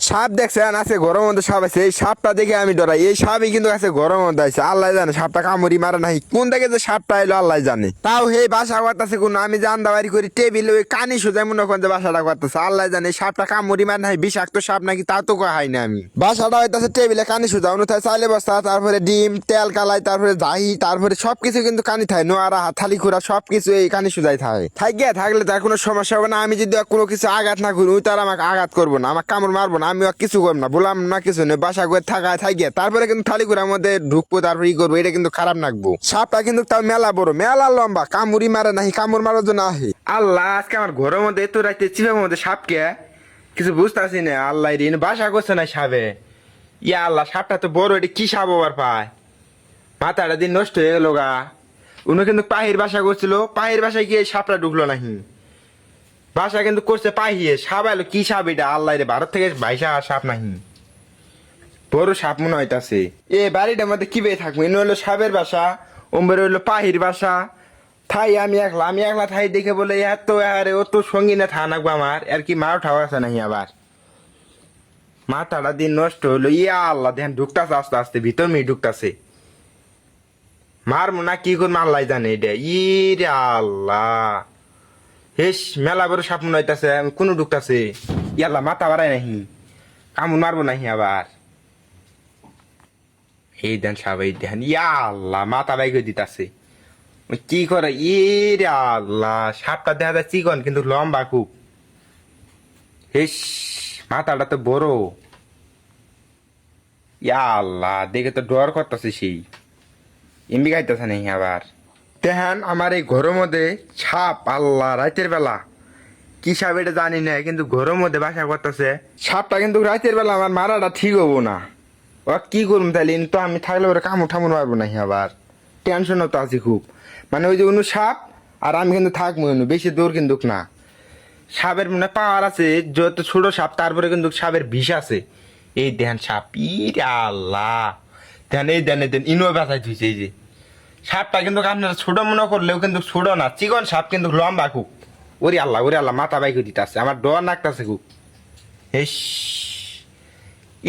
সাপ দেখছেন আছে ঘরের মধ্যে সাপ আছে, এই সাপটা দেখে আমি ডরাই। এই সাপই কিন্তু আছে ঘরের মধ্যে আছে, আল্লাহ জানে সাপটা কামড়ি মারে নাই কোন থেকে যে সাপটা এলো আল্লাহ জানে। তাও হে বাসা করতেছে কোন, আমি যে আন্দাবাড়ি করি টেবিল ওই কানি সোজাই মনে করেন যে বাসাটা করতেছে, আল্লাহ জানে সাপটা কামড়ি মারে নাই বিষাক্ত সাপ নাকি তা তো হয় না। আমি বাসাটা হইতাছে টেবিলে কানি সোজা অনুথায় চাইলে বস্তা, তারপরে ডিম তেল কালাই, তারপরে দাহি, তারপরে সবকিছু কিন্তু কানি থাকে, নোয়ারা থালি খুঁড়া সবকিছু এই কানি সোজাই থাকে। থাকিয়া থাকলে তার কোনো সমস্যা হবে না। আমি যদি কোনো কিছু আঘাত না করি ওই তার আমাকে আঘাত করবো না, আমাকে কামড় মারবো না, আমি কিছু করবো না, বললাম না কিছু নেই, বাসা করে থাকায় থাকিয়া তারপরে কিন্তু থালি ঘুরার মধ্যে ঢুকবো, তারপরে ই করবো, এটা কিন্তু খারাপ লাগবো। সাপটা কিন্তু তাও মেলা বড় মেলা লম্বা, কামড়ি মারে নাহি, কামড় মারার জন্য আহে। আল্লাহ আজকে আমার ঘরের মধ্যে এত রাইতে চিপের মধ্যে সাপকে কিছু বুঝতেছি না, আল্লাহ রে বাসা করছে না সাপে। ইয়া আল্লাহ সাপটা তো বড়, এটা কি সাপ আবার পায়, মাথাটা দিন নষ্ট হয়ে গেল গা। উনি কিন্তু পাহির বাসা করছিল, পাহির বাসায় গিয়ে সাপটা ঢুকলো নাহি, বাসা কিন্তু করছে পাহিয়ে, সাপ এলো কি সাপ এটা আল্লাহ রে, ভারত থেকে ভাইসা সাপ নাহি, বড় সাপ মনে হইতাছে। এ বাড়িটার মধ্যে কি বেয়ে থাকবো, ইনি হলো সাপের বাসা, ওম্বের হইলো পাহির বাসা। থাই আমি একলা থাই দেখে বলে এত আরে ও তো সঙ্গী না থা নাকবো আমার, আর কি মার ঠাও আছে নাহি আবার, মাথাটা দিন নষ্ট হইলো। ইয়া আল্লাহ দেখেন ঢুকতাছে আস্তে আস্তে ভিতর মেয়ে ঢুকতাছে, মারমু না কি করবো আল্লাহ জানে এটা। ইরে আল্লাহ হেস মেলা বড় সাপ মনে হইতাছে, কোনো ঢুকতাছে। ইয়াল্লা মাথা বাড়াই নাহি, কামড় মারবো নাহি আবার। এই দেন সাপ, এই দেন, ইয়া আল্লাহ মাথা বাইকে দিতাছে, কি করে। ইরে আল্লাহ সাপটা দেখা যায় চিকন কিন্তু লম্বা খুব। হেস মাথাটা তো বড়, ইয়া আল্লাহ দেখে তো ডর করতেছে সেই, এমবি গাইতেছে নাহি আবার। দেখেন আমার এই ঘরের মধ্যে সাপ, আল্লাহ রাতের বেলা কি সাপ এটা জানি না, কিন্তু ঘরের মধ্যে বাসা করতেছে সাপটা, কিন্তু রাতের বেলা আমার মারাটা ঠিক হবো না। ও কি করবো তাহলে, তো আমি থাকলে ওরা কামড় ঠামড় মারবো না আবার, টেনশনও তো আছি খুব। মানে ওই যে অনু সাপ আর আমি কিন্তু থাকবো অনু, বেশি দূর কিন্তু না। সাপের মানে পাওয়ার আছে, যত ছোট সাপ তারপরে কিন্তু সাপের বিষ আছে। এই দেন সাপ, ইরে আল্লাহ দেন, এই দেন এই দেন ইনো ব্যথায় ধুইছে। এই যে সাপটা কিন্তু আপনারা ছোট মনে করলেও কিন্তু ছোট না, চিকন সাপ কিন্তু লম্বা খুব। ওরে আল্লাহ মাথা বাইকে দিতেছে, আমার ডর নাকতাছে খুব। হেস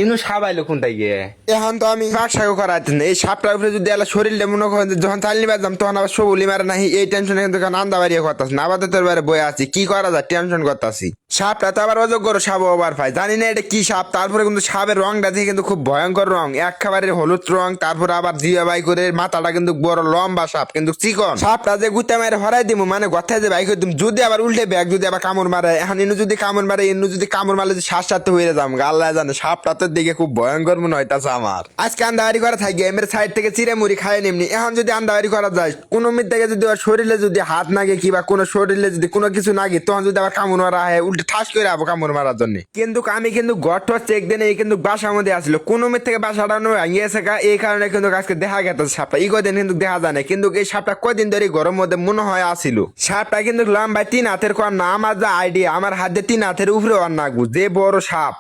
ইনু সাবাইলো কোনটাই গিয়ে, এখন তো আমি বাকসাগো করাইতে না। এই সাপটার উপরে যদি এলা শরীরটা মনে করেন যখন চালিয়ে বাজলাম তখন আবার সবুলি মারে নাহি, এই টেনশনে কিন্তু আন্দা বাড়িয়ে করতেছি না, আবার তোর বারে বয়ে আছি, কি করা যায় টেনশন করতেছি। সাপটা তো আবার অযোগ্য সাপ ওভার পাই, জানি না এটা কি সাপ। তারপরে কিন্তু সাপের রংটা দেখে কিন্তু খুব ভয়ঙ্কর রং, একেবারে হলুদ রং, তারপরে আবার জিয়া বাই করে মাথাটা কিন্তু বড় লম্বা সাপ কিন্তু চিকন। সাপটা যে গুতে মারে হরাই দিব, মানে গথায় যে বাই করে দিব, যদি আবার উল্টে ব্যাগ যদি আবার কামড় মারে, এখন ইনু যদি কামড় মারে, ইনু যদি কামড় মারলে যে শ্বাস সাথে হয়ে যাম, আল্লাহ জানে। সাপটা তো দেখে খুব ভয়ঙ্কর মনে হইতাছে আমার। আজকে আন্দাবাড়ি করা থাকি এমের সাইড থেকে চিড়ে মুড়ি খায় নিমনি, এখন যদি আন্দাবাড়ি করা যায় কোনো মিট থেকে যদি ওর শরীরে যদি হাত নাগে কিবা কোনো শরীরে যদি কোনো কিছু নাগে, তখন যদি আবার কামড় মারা হয় উল্টে ঠাস করে আবো কামড় মারার জন্য। কিন্তু আমি কিন্তু গঠ চেক দেন, এই কিন্তু বাসার মধ্যে আসলো কোনো মিট থেকে বাসাটা ভাঙিয়েছে গা, এই কারণে কিন্তু আজকে দেখা গেছে সাপটা। এই কদিন কিন্তু দেখা যায় না, কিন্তু এই সাপটা কদিন ধরে ঘরের মধ্যে মনে হয় আসিল। সাপটা কিন্তু লম্বায় 3 হাতের কর না, আমার যা আইডিয়া আমার হাতে 3 হাতের উপরে আর নাগবো, যে বড় সাপ।